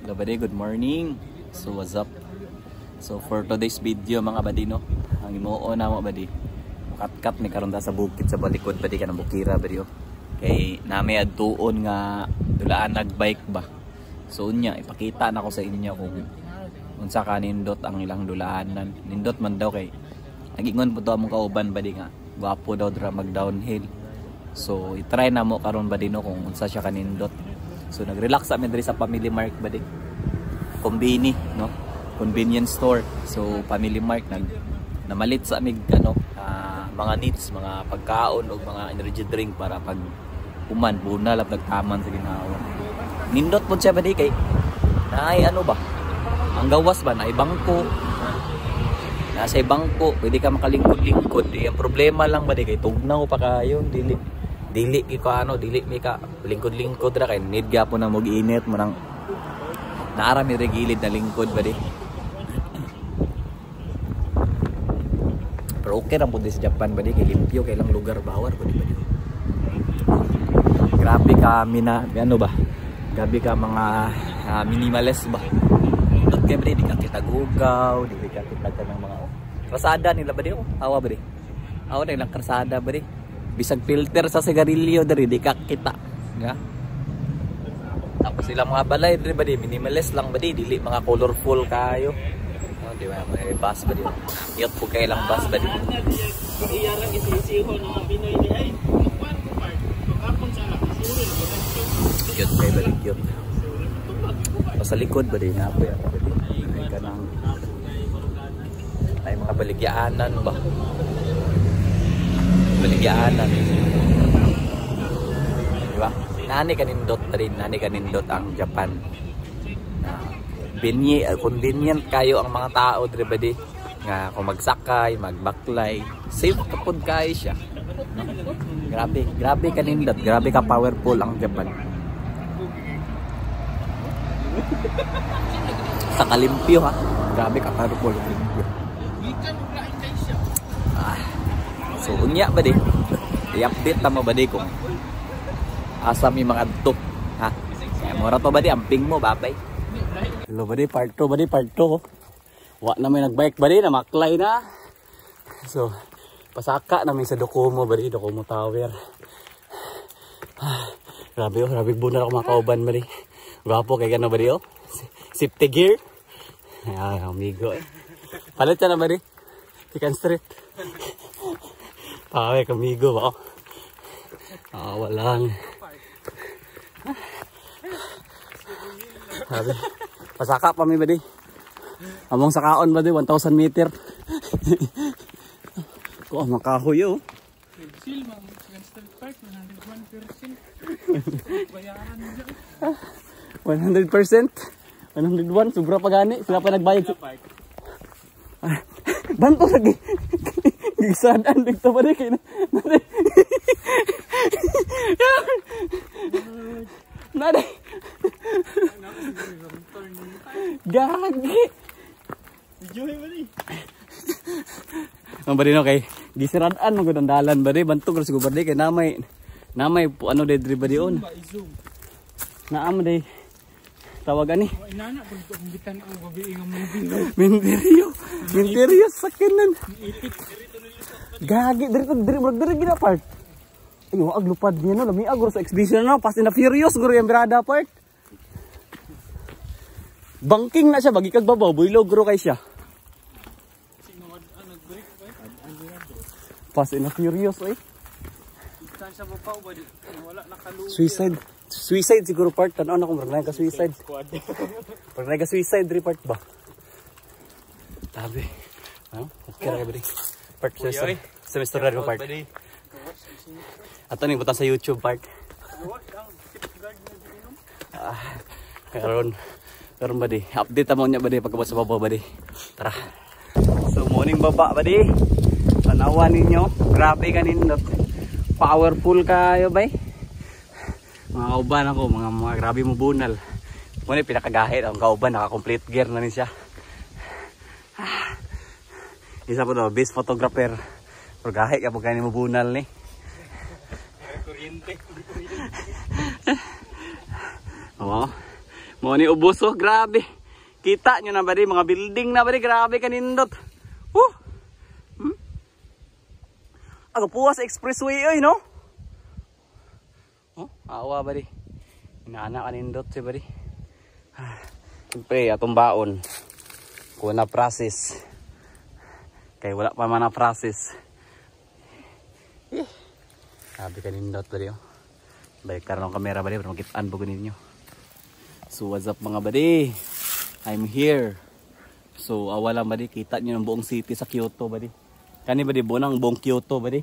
Hello buddy, good morning. So what's up? So for today's video mga buddy no, ang imuo na mo buddy, kat ni karon ta sa bukid sa balikod buddy kanang Bukira buddy. Kay nami adtuon nga dulaan nagbike ba. So unya ipakita na ko sa inyo kung unsa ka nindot ang ilang dulaanan. Nindot man daw kay nagingon po to among kauban buddy nga gwapo daw dra mag downhill. So i-try na mo karon buddy no kung unsa siya kanindot. So nag-relax kami diri sa Family Mart buddy. Kombini no, convenience store. So Family Mart namalit sa amig ano mga needs, mga pagkaon o mga energy drink para pag uman bunal at nagtaman sa ginawa. Nindot po siya buddy kay naay ano ba? Ang gawas ba na ibangko. Nasa ibangko, pwede ka makalingkod-lingkod. Ang problema lang buddy kay tugnaw pa kayo, dili ko ano, dili mi ka lingkod-lingkod ra kay need gyapon na mag-init mo nang naara mi regilid na lingkod buddy. Pero okay ra pud sa Japan buddy kay limpyo kay lang lugar bawar buddy. Grabe kami na ano ba? Grabe ka mga minimalist ba? Not kay buddy di ka kita gugaw, di ka kita ng mga krasada nila buddy. Awa buddy. Awa na lang krasada buddy. Bisag filter sa sigarilyo dari di ka kita nga. Tapos sila mga balay dari badi minimalist lang badi dili mga colorful kayo. Oh, di ba may bus badi. Yot po kay lang bus badi. Iyarang isisiho ng mga Pinoy di ay kuan ko part. Kapon sa anak siguro Yot kay badi yot. Sa likod badi na po yan badi. Ay kanang ay mga baligyaanan ba. Baligyanan. Diba? Nani kanindot rin, nani kanindot ang Japan. Convenient kayo ang mga tao, dribadi. Nga kung magsakay, magbaklay, safe kapod kayo siya. Grabe kanindot, grabe ka powerful ang Japan. Sa kalimpyo ha, grabe ka powerful ang kalimpyo. So unya ba di? I-update tama ba di kung asa mi mga adto ha? Mura to ba di amping mo babay. Hello ba di part 2 ba di part 2. Wa na may nagbike ba di na maklay na. So pasaka namin sa Docomo ba di Docomo Tower. Grabe oh, grabe bunal ako mga kauban ba di. Gwapo kay gano ba di oh. Safety gear. Ay amigo eh. Palit na ba di? Chicken Street. Pawe kamigo ba? Walang. Sabi, pasaka pa mi ba di? Among sakaon ba di 1,000 meter. Ko makahoy oh. Seal man, Chicken Park 101%. Bayaran mo 100%? 101 sobra pa gani, sila pa nagbayad. Banto lagi. Gisadaan dito ba di kay Nade. Gagi. Enjoy ba ni? Ang bari no kay gisaradaan mo gud ang dalan ba di bantog ra siguro di kay namay ano diri ba di on. Naam day tawagan ni. Inana pud ko bitan ang gabi nga Minteriyo sakinan. Gagi diri gina part. Ayo aglupad niya no lami agro sa exhibition no Fast and Furious guro yung birada part. Banking na siya bagi kag babaw builo guro kay siya. Fast and Furious eh. Sa babaw ba di wala nakaluwi. Suicide siguro part tan ana ko marnay ka suicide. Marnay ka suicide diri part ba. Tabi. Okay ra ba di. Part semester na part. Ato ning butang sa YouTube part. Karon ba di? Update mo nya ba di pagkabot sa baba ba di? Tara. So morning baba ba di? Tanawan ninyo, grabe kanindot. Powerful kayo bay. Mga kauban ako, mga grabe mo bunal. Muna pinakagahit ang kauban, naka-complete gear na rin siya. Isa po to, best photographer. Pero gahit kapag kanin mo bunal ni. Kuryente. Oo. Mo ni ubos oh, grabe. Kita nyo na ba di, mga building na ba di, grabe kanindot. Ako puwas sa expressway oy no. Oh, awa ba di. Inaana kanindot si ba di. Siyempre atong baon. Kuha na process. Kaya wala pa man na process. Grabe kanindot ba di oh. Balik ka ng kamera ba di, para makitaan po ninyo. So what's up mga badi? I'm here. So awala ba di, kita nyo ng buong city sa Kyoto ba di? Kani ba di, buong Kyoto ba di?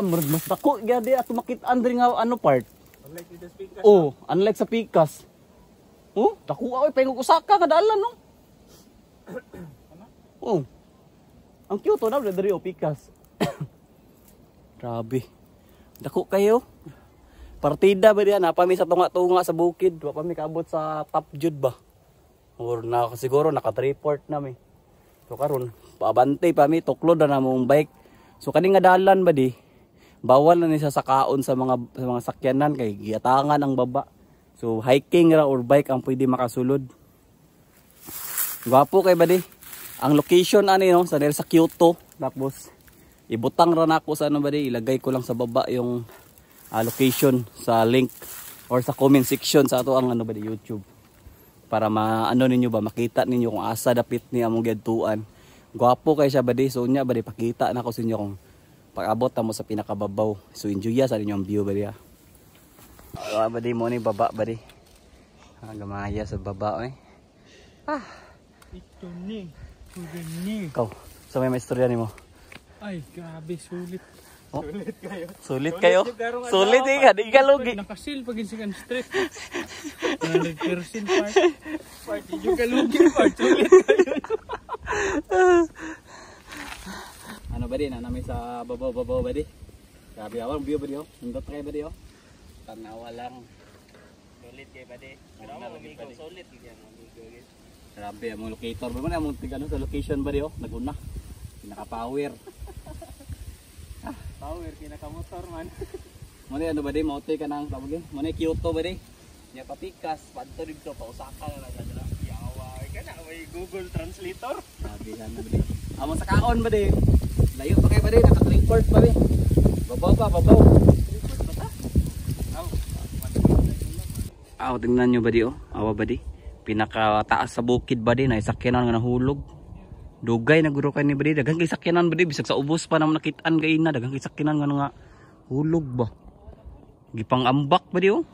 Mas dako gadi ato makitaan diri nga ano part? Unlike with the speakers. Oh, unlike sa Pikas. Oh, dako ay pengog Osaka kada alan no. Oh. Ang Kyoto na diri o Pikas. Grabe. Dako kayo. Partida ba diyan? Napami sa tunga-tunga sa bukid. Wapami kaabot sa Top Jud ba? Or na siguro naka-report na mi. So karon, paabante pa mi, tuklod na mong bike. So kani nga dalan ba di? Bawal na ni sa sakaon sa mga sakyanan kay giatangan ang baba. So hiking ra or bike ang pwede makasulod. Gwapo kay ba di? Ang location ani no sa Kyoto. Tapos ibutang ra nako sa ano ba di? Ilagay ko lang sa baba yung location sa link or sa comment section sa ato ang ano ba di YouTube para maano ninyo ba makita ninyo kung asa dapit ni among giadtuan. Gwapo kay siya ba di, so nya ba di pakita na ko sa inyo kung pag-abot ta mo sa pinakababaw. So enjoy sa inyo ang view ba di. Ba di mo ni baba ba di. Gamaya sa baba eh. Ito ni. Ikaw, sa may istorya nimo. Ay, grabe sulit. Oh? Sulit kayo. Sulit kayo? Sulit eh, di ka lugi. Nakasil pag insikan straight. 100% part. Part, hindi ka lugi part. Sulit kayo. Ano ba din? Namin sa babaw ba di? Grabe awang view ba di oh? Nindot kayo ba di oh? Tanawa lang. Sulit kayo ba di? Sulit kayo. Grabe, among locator ba man? Among tigano sa location ba di oh? Naguna. Pinaka-power. Power, kinakamotor man. Muna ano ba di, mautoy ka nang tawagin. Muna Kyoto ba di? Nya Papikas, padto dito pa Osaka na lang dala. Yawa, ka na may Google Translator. Sabi sana ba di. Amo sa kaon ba di? Layo pa kay ba di, naka-report pa di. Babaw. Report ba ta? Aw, tingnan nyo ba di oh? Awa ba di? Pinakataas sa bukid ba di, na isakyanan nga nahulog. Dugay na guro kay ni badi, daghang kay sakyanan badi, bisag sa ubos pa naman nakitaan kay na, daghang kay sakyanan nga hulog ba. Gipang ambak badi oh.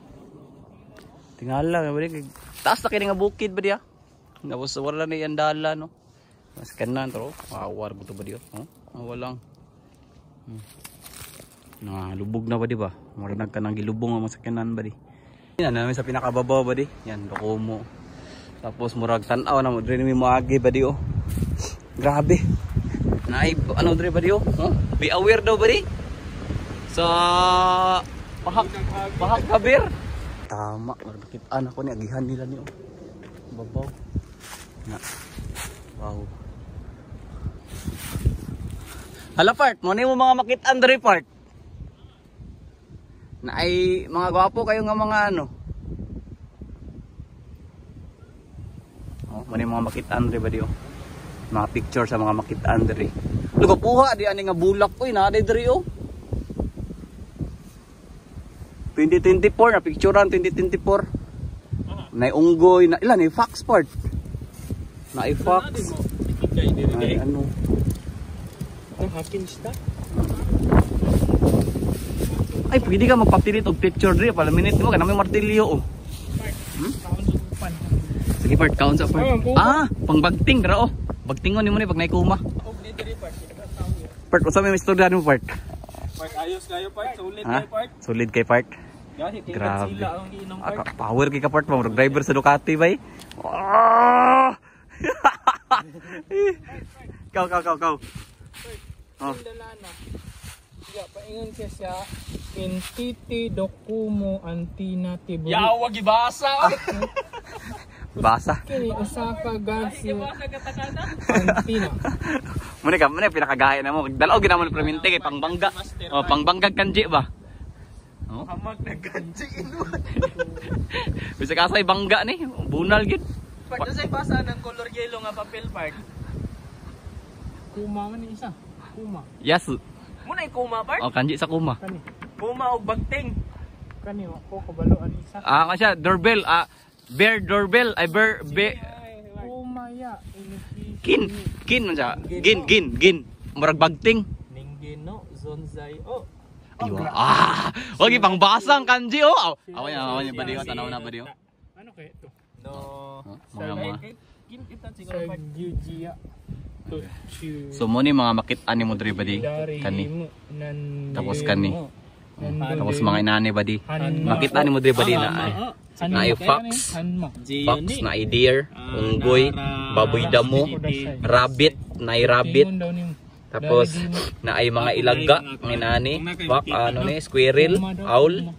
Tingala badi kay taas na kay nga bukid badi ah. Tapos wala na yan dala no. Mas kanan to, awar gusto badi oh. Walang. Na lubog na badi ba? Mura nagkanang gilubong ang sakyanan badi. Yan namin sa pinakababaw badi. Yan Docomo. Tapos murag tan-aw na mo diri mi moagi badi oh. Grabe. Naay ano dre ba diyo? Be aware daw ba di? Sa bahak kabir. Tama, makitaan ako ni agihan nila niyo. Babaw. Na. Wow. Hala part, mo ni mo mga makitaan dre part. Naay mga gwapo kayo nga mga ano. Oh, mo ni mga makitaan dre ba diyo? Mga picture sa mga makitaan diri. Lugapuha di ani nga bulak oy na diri oh. 2024 na picturean 2024. Nay unggoy na ilan ni fax part. Na fax. Ay ano. Ang hakin sta. Ay pwede ka magpapilit og picture diri pala minute mo kana may martilyo oh. Sige part count sa part. Pangbagting dra oh. Bagtingon nimo ni pag naikuma. Og ni diri part. Part usa may istorya nimo part. Part ayos kayo part, solid kayo part. Solid kay part. Grabe. Sila ang giinom part. Power kay ka part mo driver sa Ducati bay. Kau. Oh. Ya paingon siya Entity Docomo Antina Tiburi. Yawa gibasa. Basa. Kini Osaka Gatsu Antina. Muna pinakagaya na mo. Dalaw ginamon permente kay pangbangga. Oh, pangbangga kanji ba? Oh. Hamag nagkanjiin mo. Bisag asa bangga ni, bunal gid. Part na sa basa ng color yellow nga papel part. Kuma man ni isa. Kuma. Yes. Muna yung kuma part? Oh, kanji sa kuma. Kani. Kuma og bagting. Kani ko kabalo ani isa. Kasi doorbell, bear doorbell, ay bear Kuma ya. kin man siya. Gin. Murag bagting. Ninggino zonzai. Oh. Diba? Wagi pang basang kanji oh. Awan niya badiyo, tanaw na badiyo. Ano kaya ito? No. Mga. Kita siguro part Gyujia. So mo ni mga makit-an ni mo diri badi kani. Tapos kani. Tapos mga inani badi. Makit-an ni mo diri badi na ay fox. Fox na ay deer, unggoy, baboy damo, rabbit, na ay rabbit. Tapos na ay mga ilaga, inani, bak squirrel, owl,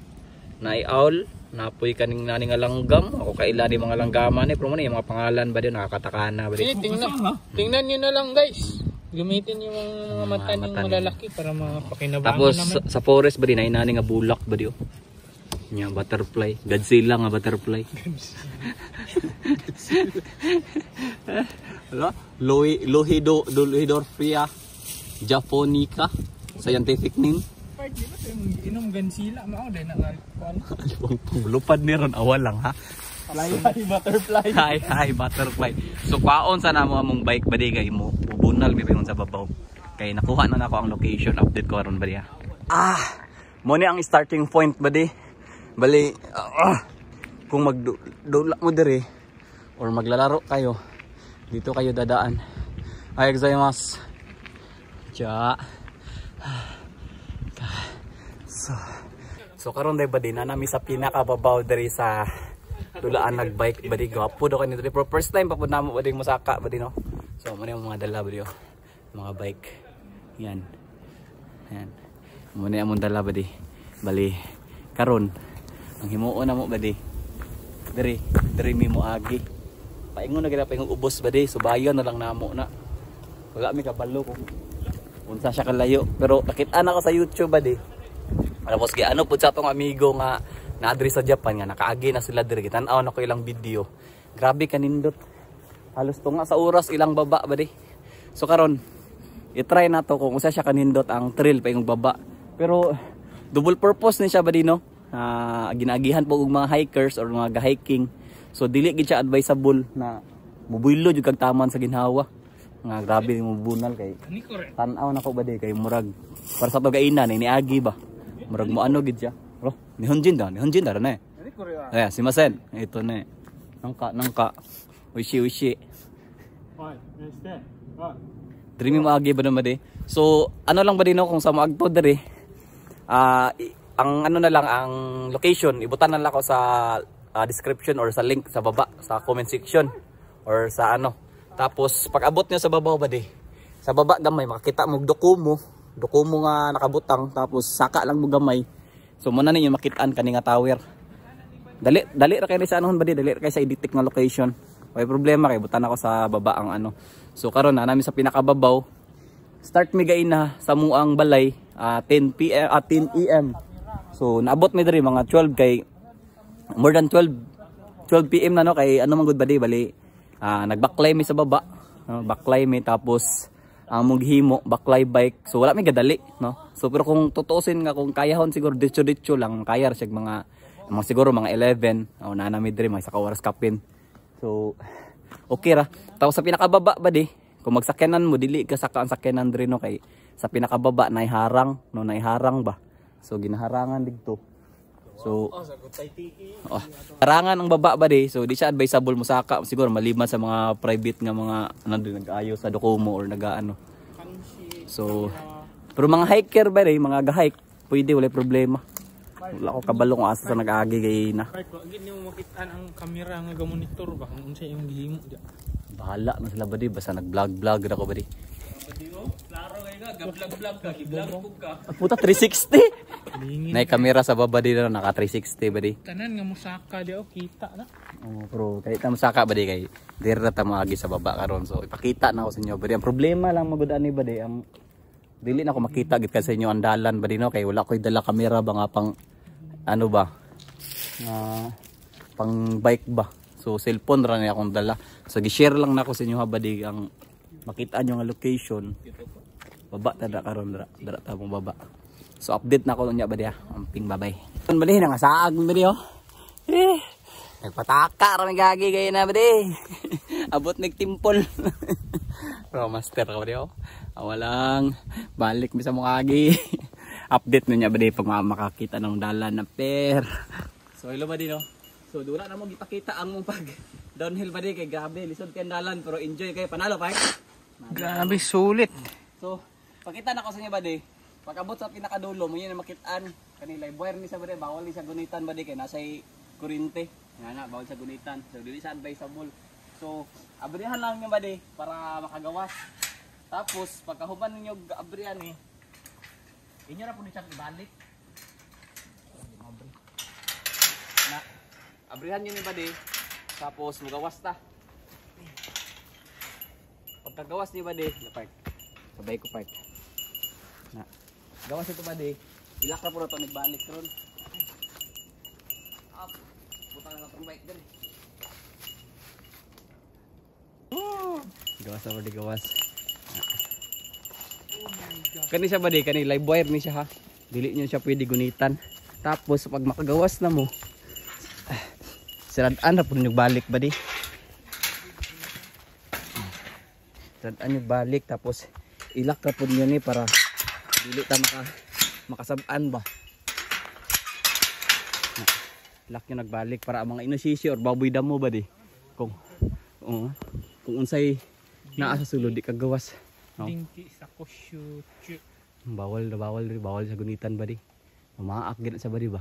na ay owl, napoy kaning nani nga langgam, ako kaila di mga langgaman pero mo ni mga pangalan ba din nakakatakana ba din. Tingnan niyo na lang guys. Gamitin yung mga mata ng malalaki para mapakinabangan tapos naman. sa forest ba din ay nani nga bulak ba di. Nya butterfly, Godzilla nga butterfly. Wala, Lohidorphia japonica, scientific name. Part di ba inom Godzilla mao dai na Lupad ni ron awal lang ha. Hi butterfly. Hi butterfly. So paon sa namo among bike ba di kay mo bubunal mi pingon sa babaw. Kay nakuha na nako ang location update ko ron ba di. Mo ni ang starting point ba di. Bali kung magdula mo diri or maglalaro kayo dito kayo dadaan. Ay gozaimasu. So karon day ba di na nami sa pinakababaw diri sa dulaan nagbike ba di gwapo do kanito pero first time pa pud namo ba di mosaka ba di no. So mo ni mga dala ba di mga bike. Yan. Mo ni among dala ba di. Bali karon ang himuon na mo ba di. Diri mi mo agi. Paingon na gid paingon ubos ba di subayon na lang namo na. Wala mi kabalo ko. Unsa siya kalayo pero nakita na ko sa YouTube ba di. Tapos ano po sa atong amigo nga naadri sa Japan nga nakaagi na sila diri tan-aw na ko ilang video. Grabe kanindot. Halos tunga sa oras ilang baba ba di. So karon i-try na to kung usa siya kanindot ang trail pa yung baba. Pero double purpose ni siya ba di no? Ginaagihan po og mga hikers or mga ga-hiking. So dili gid siya advisable na mubuylo jud kag taman sa ginhawa. Nga grabe mo bunal kay tan-aw na ko ba di kay murag para sa to gainan ni agi ba. Murag mo ano gid siya. Bro, nihonjin da na eh. Ayan, si Masen. Ito na eh. Nangka. Uishi. Dreamy mo agi ba naman di? So, ano lang ba din no kung sa maagto diri? Ang ano na lang, ang location, ibutan na lang ako sa description or sa link sa baba, sa comment section. Or sa ano. Tapos, pag abot nyo sa babaw ba di? Sa baba gamay, makakita mo dokumo nga nakabutang tapos saka lang mo gamay. So muna ninyo makitaan kani nga tower. Dali ra kay sa anon ba di dali ra kay sa editik nga location. May problema kay butan ako sa baba ang ano. So karon na namin sa pinakababaw. Start mi gaina sa muang balay 10 AM. So naabot mi diri mga 12 kay more than 12 PM na no kay ano man gud ba di bali nagbaklay mi sa baba. Baklay mi tapos ang mughimo baklay bike so wala may gadali no so pero kung tutuusin nga kung kayahon siguro ditso lang kaya siya mga siguro mga 11 o na mi diri mga sa oras kapin so okay ra tapos sa pinakababa ba di kung magsakyanan mo dili ka saka ang sakyanan diri no kay sa pinakababa naiharang ba so ginaharangan didto so harangan ang baba ba di so di siya advisable mo saka siguro maliban sa mga private nga mga nag-aayos sa Docomo or nag-aano so pero mga hiker ba di mga ga-hike pwede wala problema wala ko kabalo kung asa sa nag-agi kay na gid nimo makitaan ang camera nga ga-monitor ba kung unsa imong gihimo bahala na sila ba di basta nag-vlog ra ko ba di klaro kay ka ga-vlog ka i-vlog ka puta 360 nay kamera sa baba di na naka 360 ba di tanan nga mosaka di kita na pero kahit na mosaka ba di kay dire na ta maagi sa baba karon so ipakita na ko sa inyo ba di ang problema lang magud ani ba di ang dili na ko makita gid ka sa inyo ang dalan ba di no kay wala koy dala kamera ba nga pang ano ba? Pang bike ba? So cellphone ra ni akong dala. So gi-share lang nako sa inyo ha badi ang makita nyo nga location. Baba ta da karon dara ta mong baba. So update nako nya badi ha. Amping babay. Kun bali nga saag badi oh. Nagpataka ra gagi kay na badi. Abot nagtimpol. Pro master ka badi oh. Walang balik mi sa mukagi. Update niya badi pag makakita ng dalan na per. So hello badi no. So dula na mo gipakita ang mong pag downhill badi kay grabe lisod kay dalan pero enjoy kay panalo pa. Grabe sulit. So pakita na ko sa inyo badi. Pag-abot sa pinakadulo mo yun na makitaan kanila wire ni sa badi bawal ni sa gunitan badi kay nasa kurente. Nga bawal sa gunitan. So dili sa advisable. So abrihan lang niyo badi para makagawas. Tapos pagkahuban ninyo abrihan ni inyo na po ni siyang ibalik. Na abrihan nyo ni badi. Tapos magawas ta. Pagkagawas ni badi, park. Sabay ko park. Na. Gawas ito badi. Ilak na po na ito nagbalik ron. Up. Butang na itong bike din. Gawas na badi gawas. Kani siya badi, kani live wire ni siya ha. Dili niyo siya pwede gunitan. Tapos pag makagawas na mo, siradaan na po nyo balik badi. Siradaan nyo balik tapos ilak na po nyo ni para dili ta makasabaan ba. Ilak nyo nagbalik para ang mga inosisi or baboy damo badi. Kung unsay naa sa sulod di kagawas. No? Dinki sa kusyo. Bawal sa gunitan badi. Mamaak gina sa badi ba.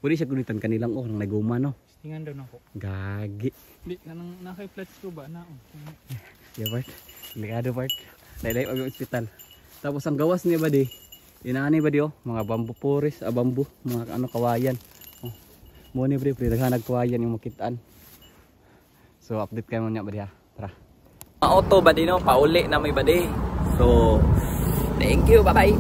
Pwede siya gunitan kanilang nang naguma no. Tingan daw nako. Gagi. Di kanang naka-flat screw ba na. Yeah part. Delikado part. Laylay og ospital. Tapos ang gawas niya badi. Inaani badi oh, mga bamboo forest, bamboo, mga ano kawayan. Oh. Mo ni pre daghan kawayan yung makitaan. So update kayo niya badi ha. Tara. Auto badi no, pauli na may badi. So thank you, bye bye.